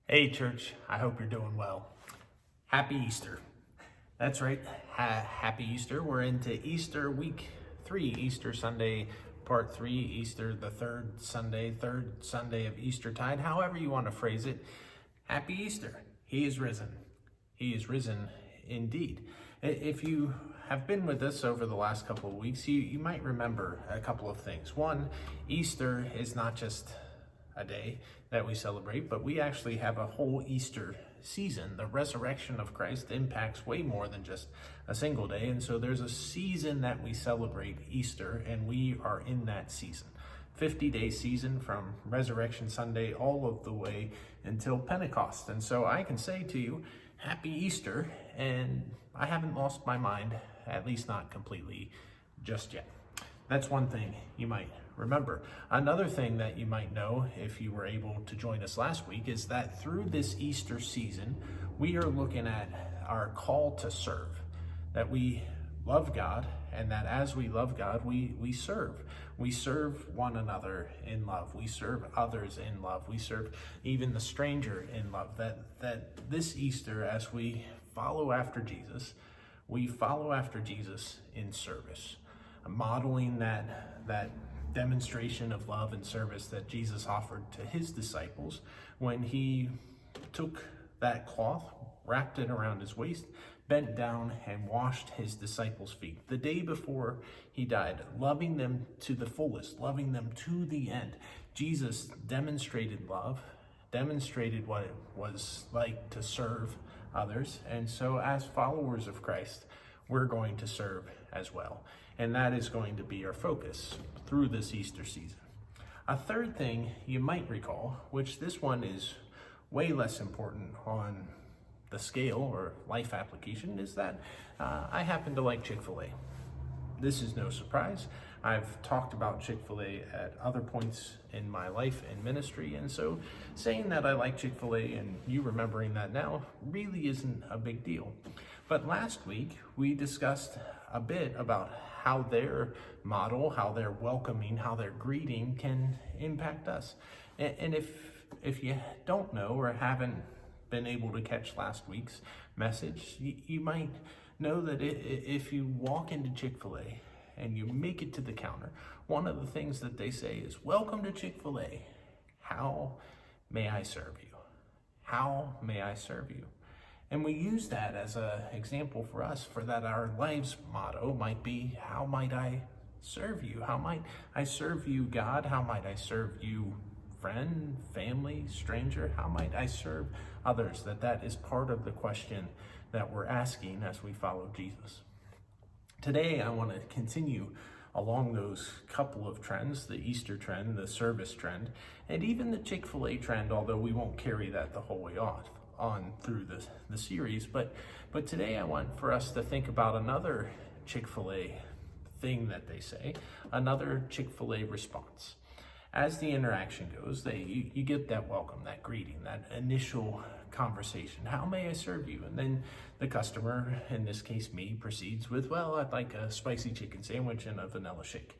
Hey, church, I hope you're doing well. Happy Easter. That's right, happy Easter. We're into Easter week 3, Easter Sunday, part 3, Easter, the third Sunday of Eastertide, however you want to phrase it. Happy Easter. He is risen. He is risen indeed. If you have been with us over the last couple of weeks, you might remember a couple of things. One, Easter is not just a day that we celebrate, but we actually have a whole Easter season. The resurrection of Christ impacts way more than just a single day, and so there's a season that we celebrate Easter, and we are in that season. 50-day season from Resurrection Sunday all of the way until Pentecost. And so I can say to you, happy Easter, and I haven't lost my mind, at least not completely just yet. That's one thing you might remember. Another thing that you might know, if you were able to join us last week, is that through this Easter season, we are looking at our call to serve, that we love God, and that as we love God, we serve. We serve one another in love. We serve others in love. We serve even the stranger in love. That this Easter, as we follow after Jesus, we follow after Jesus in service, modeling that demonstration of love and service that Jesus offered to his disciples when he took that cloth, wrapped it around his waist, bent down and washed his disciples' feet the day before he died, loving them to the fullest, loving them to the end. Jesus demonstrated love, demonstrated what it was like to serve others, and so as followers of Christ, we're going to serve as well. And that is going to be our focus through this Easter season. A third thing you might recall, which this one is way less important on the scale or life application, is that I happen to like Chick-fil-A. This is no surprise. I've talked about Chick-fil-A at other points in my life and ministry, and so saying that I like Chick-fil-A and you remembering that now really isn't a big deal. But last week, we discussed a bit about how their model, how their welcoming, how their greeting can impact us. And if you don't know or haven't been able to catch last week's message, you might know that if you walk into Chick-fil-A and you make it to the counter, one of the things that they say is, "Welcome to Chick-fil-A. How may I serve you? How may I serve you?" And we use that as an example for us, for that our life's motto might be, how might I serve you? How might I serve you, God? How might I serve you, friend, family, stranger? How might I serve others? That is part of the question that we're asking as we follow Jesus. Today, I want to continue along those couple of trends, the Easter trend, the service trend, and even the Chick-fil-A trend, although we won't carry that the whole way on through the series. But today I want for us to think about another Chick-fil-A thing that they say, another Chick-fil-A response. As the interaction goes, you get that welcome, that greeting, that initial conversation. How may I serve you? And then the customer, in this case me, proceeds with, well, I'd like a spicy chicken sandwich and a vanilla shake.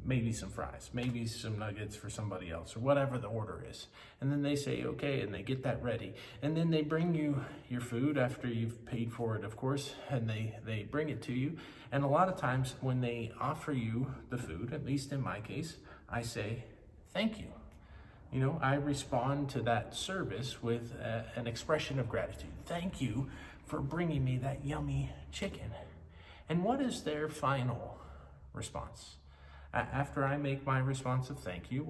Maybe some fries, maybe some nuggets for somebody else, or whatever the order is. And then they say, okay, and they get that ready. And then they bring you your food after you've paid for it, of course, and they bring it to you. And a lot of times when they offer you the food, at least in my case, I say, thank you. You know, I respond to that service with an expression of gratitude. Thank you for bringing me that yummy chicken. And what is their final response? After I make my response of thank you,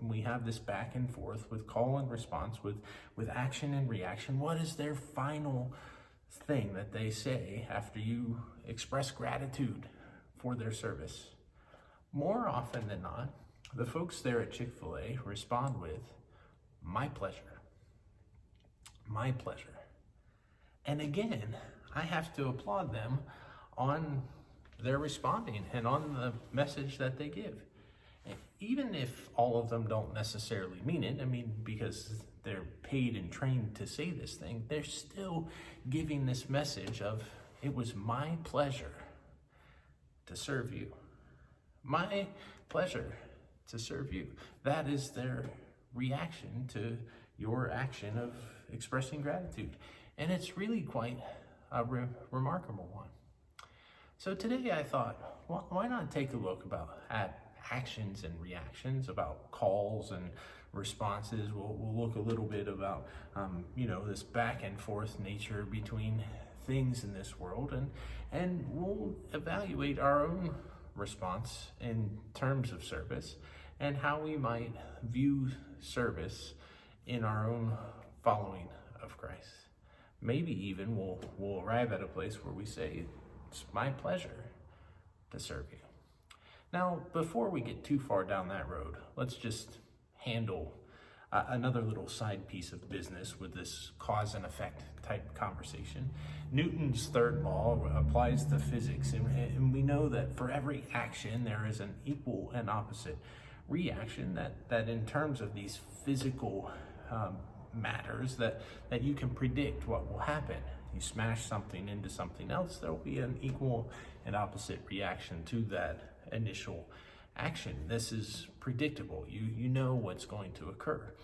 we have this back and forth with call and response, with action and reaction. What is their final thing that they say after you express gratitude for their service? More often than not, the folks there at Chick-fil-A respond with, my pleasure. My pleasure. And again, I have to applaud them on their responding and on the message that they give. Even if all of them don't necessarily mean it, I mean, because they're paid and trained to say this thing, they're still giving this message of, it was my pleasure to serve you. My pleasure to serve you. That is their reaction to your action of expressing gratitude. And it's really quite a remarkable one. So today I thought, well, why not take a look at actions and reactions, about calls and responses. We'll look a little bit about, this back and forth nature between things in this world, and we'll evaluate our own response in terms of service and how we might view service in our own following of Christ. Maybe even we'll arrive at a place where we say, it's my pleasure to serve you. Now, before we get too far down that road, let's just handle another little side piece of business with this cause and effect type conversation. Newton's third law applies to physics, and we know that for every action there is an equal and opposite reaction, that in terms of these physical matters, that you can predict what will happen. You smash something into something else, there will be an equal and opposite reaction to that initial action. This is predictable. You know what's going to occur.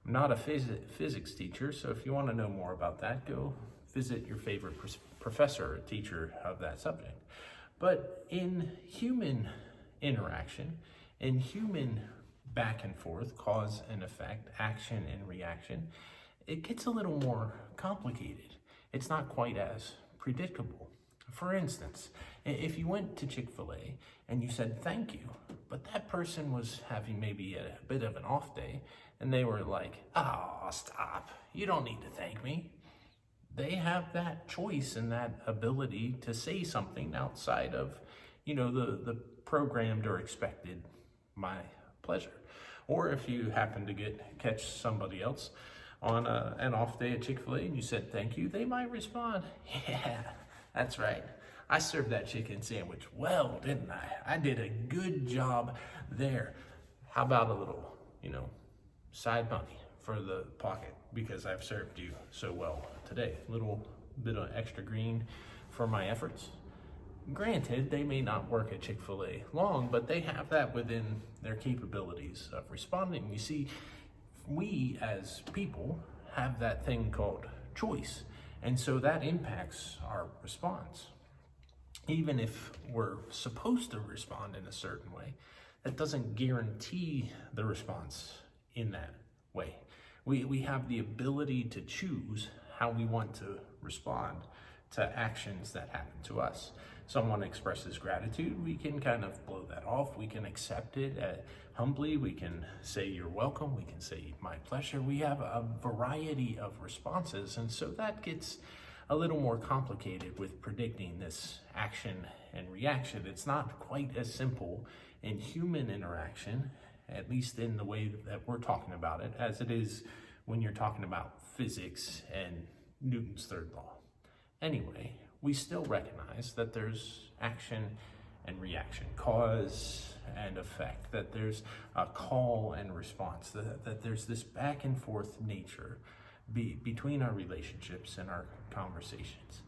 I'm not a physics teacher, so if you want to know more about that, go visit your favorite professor or teacher of that subject. But in human interaction, in human back and forth, cause and effect, action and reaction, it gets a little more complicated. It's not quite as predictable. For instance, if you went to Chick-fil-A and you said thank you, but that person was having maybe a bit of an off day, and they were like, oh, stop, you don't need to thank me. They have that choice and that ability to say something outside of, the programmed or expected my pleasure. Or if you happen to catch somebody else on an off day at Chick-fil-A and you said thank you, they might respond, yeah, that's right. I served that chicken sandwich well, didn't I? I did a good job there. How about a little, side money for the pocket because I've served you so well today? A little bit of extra green for my efforts. Granted, they may not work at Chick-fil-A long, but they have that within their capabilities of responding. You see, we as people have that thing called choice, and so that impacts our response. Even if we're supposed to respond in a certain way, that doesn't guarantee the response in that way. We have the ability to choose how we want to respond to actions that happen to us. Someone expresses gratitude, we can kind of blow that off. We can accept it humbly. We can say you're welcome. We can say my pleasure. We have a variety of responses, and so that gets a little more complicated with predicting this action and reaction. It's not quite as simple in human interaction, at least in the way that we're talking about it, as it is when you're talking about physics and Newton's third law. Anyway, we still recognize that there's action and reaction, cause and effect, that there's a call and response, that there's this back and forth nature between our relationships and our conversations.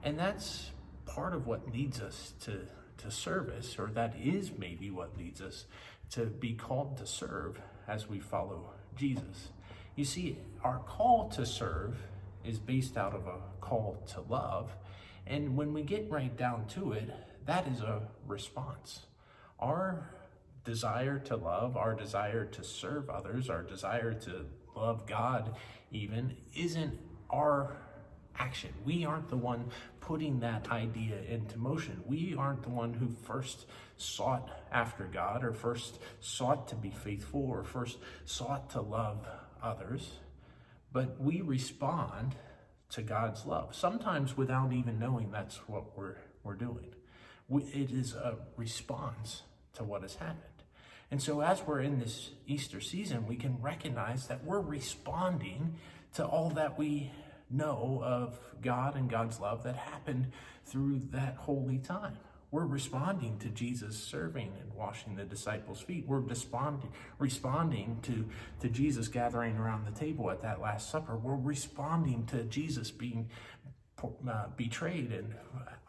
And that's part of what leads us to service, or that is maybe what leads us to be called to serve as we follow Jesus. You see, our call to serve is based out of a call to love. And when we get right down to it, that is a response. Our desire to love, our desire to serve others, our desire to love God even, isn't our action. We aren't the one putting that idea into motion. We aren't the one who first sought after God, or first sought to be faithful, or first sought to love others. But we respond to God's love, sometimes without even knowing that's what we're doing. It is a response to what has happened. And so as we're in this Easter season, we can recognize that we're responding to all that we know of God and God's love that happened through that holy time. We're responding to Jesus serving and washing the disciples' feet. We're responding to Jesus gathering around the table at that Last Supper. We're responding to Jesus being betrayed and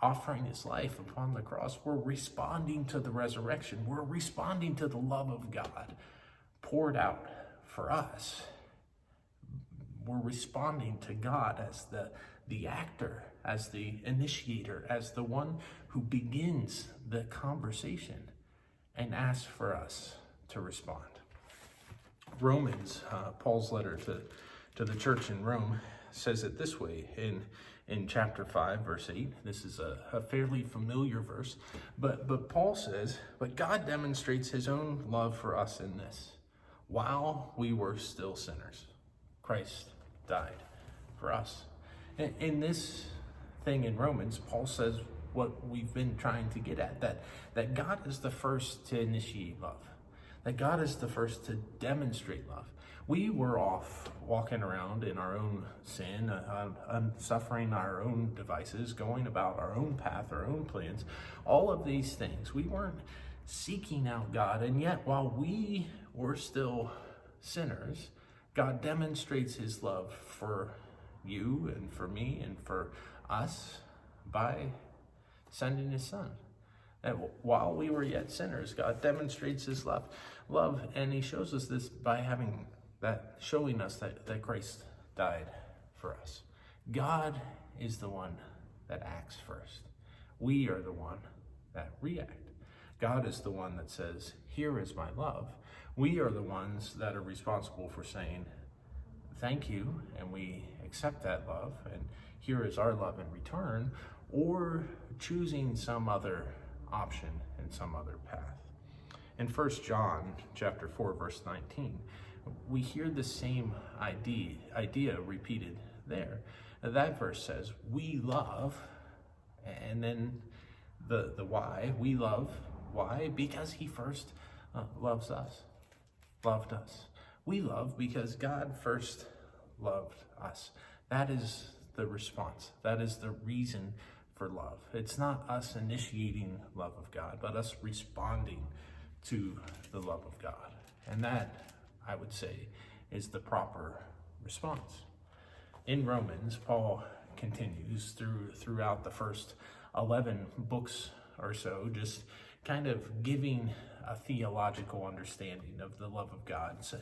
offering his life upon the cross. We're responding to the resurrection. We're responding to the love of God poured out for us. we're responding to God as the actor, as the initiator, as the one who begins the conversation and asks for us to respond. Romans, Paul's letter to the church in Rome, says it this way in chapter 5, verse 8. This is a fairly familiar verse, but Paul says, "But God demonstrates his own love for us in this. While we were still sinners, Christ died for us." In this thing in Romans, Paul says what we've been trying to get at, that God is the first to initiate love. That God is the first to demonstrate love. We were off walking around in our own sin, suffering our own devices, going about our own path, our own plans, all of these things. We weren't seeking out God, and yet while we were still sinners, God demonstrates his love for you and for me and for us by sending his son. And while we were yet sinners, God demonstrates his love, and he shows us this by showing us that Christ died for us. God is the one that acts first. We are the one that react. God is the one that says, "Here is my love." We are the ones that are responsible for saying, "Thank you," and we accept that love, and here is our love in return, or choosing some other option and some other path. In 1 John chapter 4, verse 19, we hear the same idea repeated there. That verse says, "We love," and then the why. We love, why? Because he first loved us. We love because God first loved us. That is the response. That is the reason for love. It's not us initiating love of God, but us responding to the love of God. And that, I would say, is the proper response. In Romans, Paul continues throughout the first 11 books or so, just kind of giving a theological understanding of the love of God, so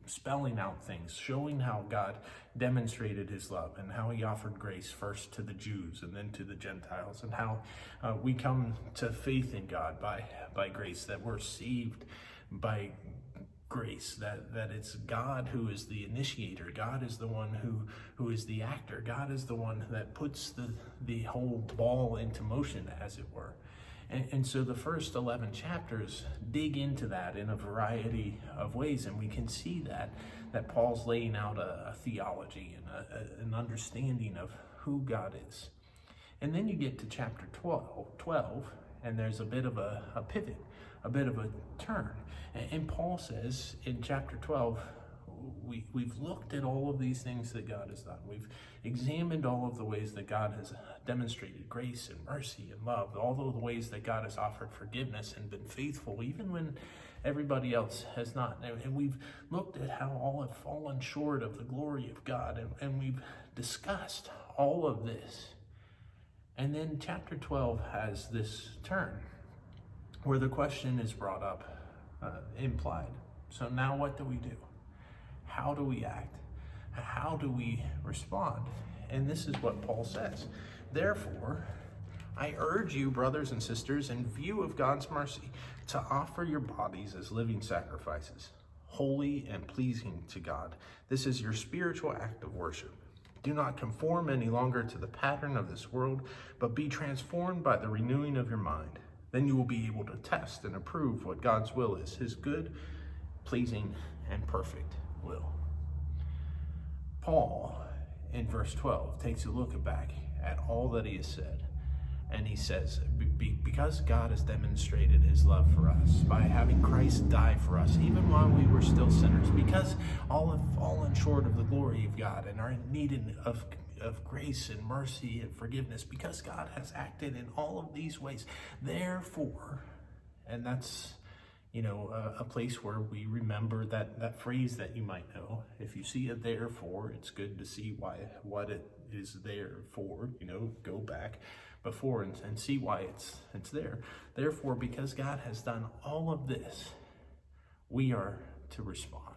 spelling out things, showing how God demonstrated his love and how he offered grace first to the Jews and then to the Gentiles, and how we come to faith in God by grace, that we're saved by grace, that it's God who is the initiator. God is the one who is the actor. God is the one that puts the whole ball into motion, as it were. And so the first 11 chapters dig into that in a variety of ways, and we can see that Paul's laying out a theology and an understanding of who God is. And then you get to chapter 12, and there's a bit of a pivot, a bit of a turn. And Paul says in chapter 12, we've looked at all of these things that God has done. We've examined all of the ways that God has demonstrated grace and mercy and love, all of the ways that God has offered forgiveness and been faithful, even when everybody else has not. And we've looked at how all have fallen short of the glory of God, and we've discussed all of this. And then chapter 12 has this turn where the question is brought up, implied. So now what do we do? How do we act? How do we respond? And this is what Paul says. "Therefore, I urge you, brothers and sisters, in view of God's mercy, to offer your bodies as living sacrifices, holy and pleasing to God. This is your spiritual act of worship. Do not conform any longer to the pattern of this world, but be transformed by the renewing of your mind. Then you will be able to test and approve what God's will is, his good, pleasing, and perfect will." Paul, in verse 12, takes a look back at all that he has said, and he says, because God has demonstrated his love for us by having Christ die for us, even while we were still sinners, because all have fallen short of the glory of God and are in need of grace and mercy and forgiveness, because God has acted in all of these ways. Therefore, and that's a place where we remember that phrase that you might know. If you see a therefore, it's good to see what it is there for. Go back before and see why it's there. Therefore, because God has done all of this, we are to respond.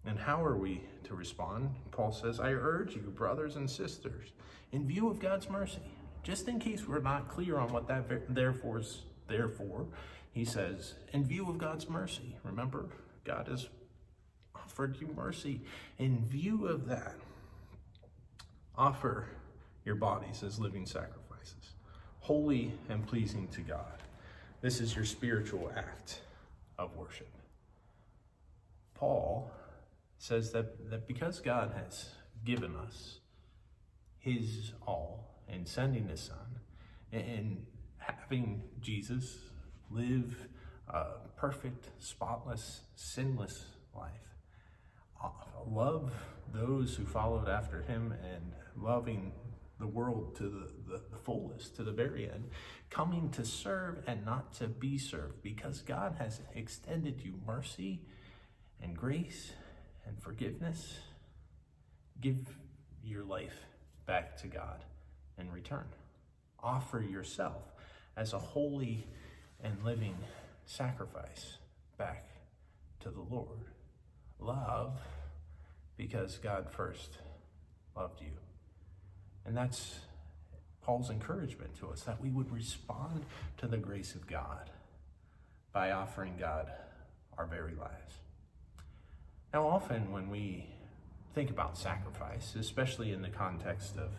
And how are we to respond? Paul says, I urge you, brothers and sisters, in view of God's mercy, just in case we're not clear on what that therefore, he says, in view of God's mercy, remember, God has offered you mercy. In view of that, offer your bodies as living sacrifices, holy and pleasing to God. This is your spiritual act of worship. Paul says that because God has given us his all in sending his son and having Jesus live a perfect, spotless, sinless life, love those who followed after him, and loving the world to the fullest, to the very end, coming to serve and not to be served, because God has extended you mercy and grace and forgiveness. Give your life back to God in return. Offer yourself as a holy and living sacrifice back to the Lord. Love because God first loved you. And that's Paul's encouragement to us, that we would respond to the grace of God by offering God our very lives. Now, often when we think about sacrifice, especially in the context of,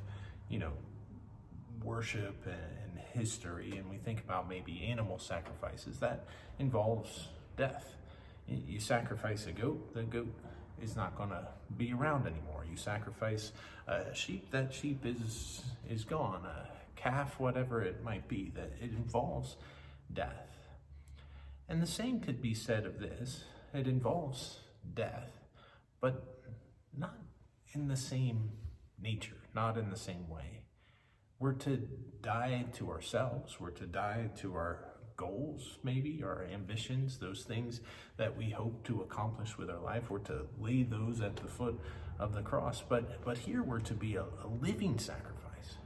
worship and history, and we think about maybe animal sacrifices, that involves death. You sacrifice a goat, the goat is not going to be around anymore. You sacrifice a sheep, that sheep is gone. A calf, whatever it might be, that it involves death. And the same could be said of this. It involves death, but not in the same nature, not in the same way. We're to die to ourselves. We're to die to our goals, maybe, our ambitions, those things that we hope to accomplish with our life. We're to lay those at the foot of the cross. But here we're to be a living sacrifice,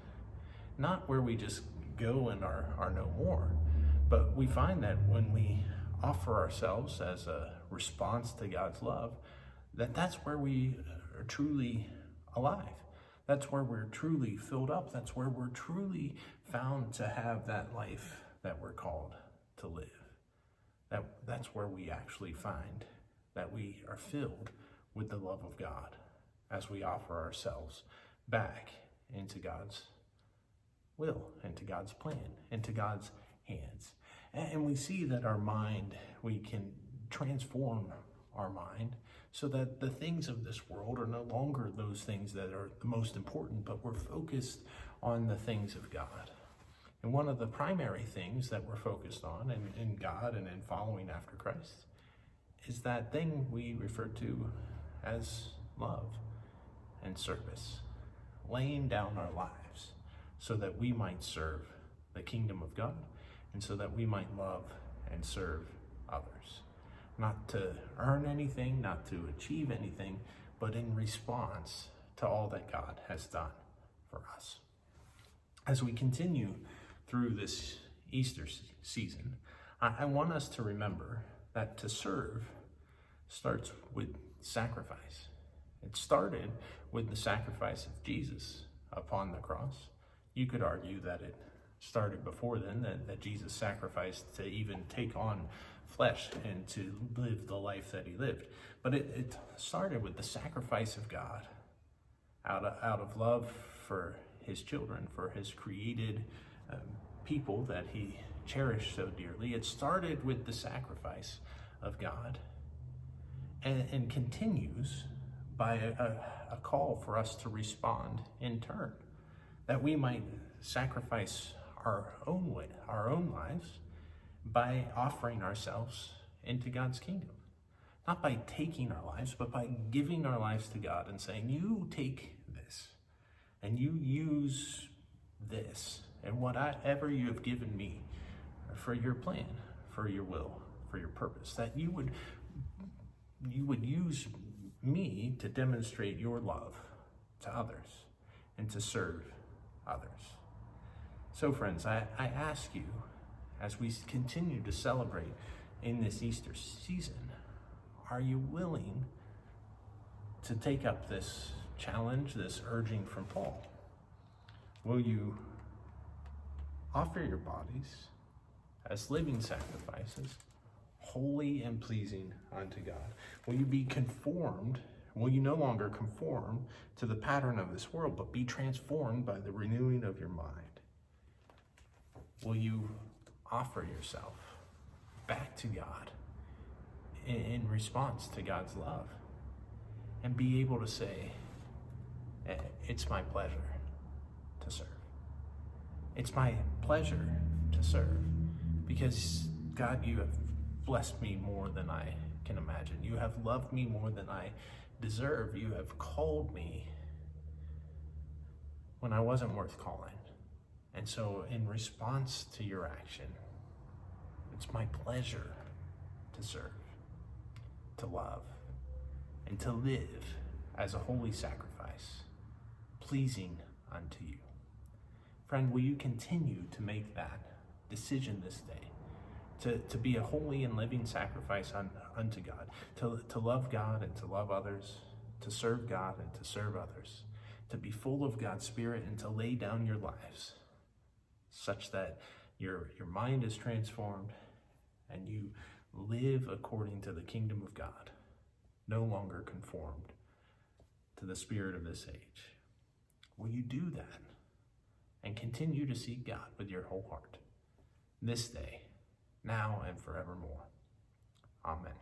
not where we just go and are no more. But we find that when we offer ourselves as a response to God's love, that's where we are truly alive. That's where we're truly filled up. That's where we're truly found to have that life that we're called to live. That's where we actually find that we are filled with the love of God as we offer ourselves back into God's will, into God's plan, into God's hands. And we see that our mind, we can transform our mind so that the things of this world are no longer those things that are the most important, but we're focused on the things of God. And one of the primary things that we're focused on in God and in following after Christ is that thing we refer to as love and service, laying down our lives so that we might serve the kingdom of God and so that we might love and serve others. Not to earn anything, not to achieve anything, but in response to all that God has done for us. As we continue through this Easter season, I want us to remember that to serve starts with sacrifice. It started with the sacrifice of Jesus upon the cross. You could argue that it started before then, that Jesus sacrificed to even take on flesh and to live the life that he lived. But it started with the sacrifice of God out of love for his children, for his created people that he cherished so dearly. It started with the sacrifice of God and continues by a call for us to respond in turn, that we might sacrifice our own lives by offering ourselves into God's kingdom. Not by taking our lives, but by giving our lives to God and saying, you take this and you use this and whatever you have given me for your plan, for your will, for your purpose, that you would use me to demonstrate your love to others and to serve others. So friends, I ask you, as we continue to celebrate in this Easter season, are you willing to take up this challenge, this urging from Paul? Will you offer your bodies as living sacrifices, holy and pleasing unto God? Will you be conformed? Will you no longer conform to the pattern of this world, but be transformed by the renewing of your mind? Will you offer yourself back to God in response to God's love and be able to say, it's my pleasure to serve. It's my pleasure to serve because, God, you have blessed me more than I can imagine. You have loved me more than I deserve. You have called me when I wasn't worth calling. And so in response to your action, it's my pleasure to serve, to love, and to live as a holy sacrifice, pleasing unto you. Friend, will you continue to make that decision this day, to be a holy and living sacrifice unto God, to love God and to love others, to serve God and to serve others, to be full of God's Spirit and to lay down your lives such that your mind is transformed and you live according to the kingdom of God, no longer conformed to the spirit of this age. Will you do that and continue to seek God with your whole heart this day, now and forevermore? Amen.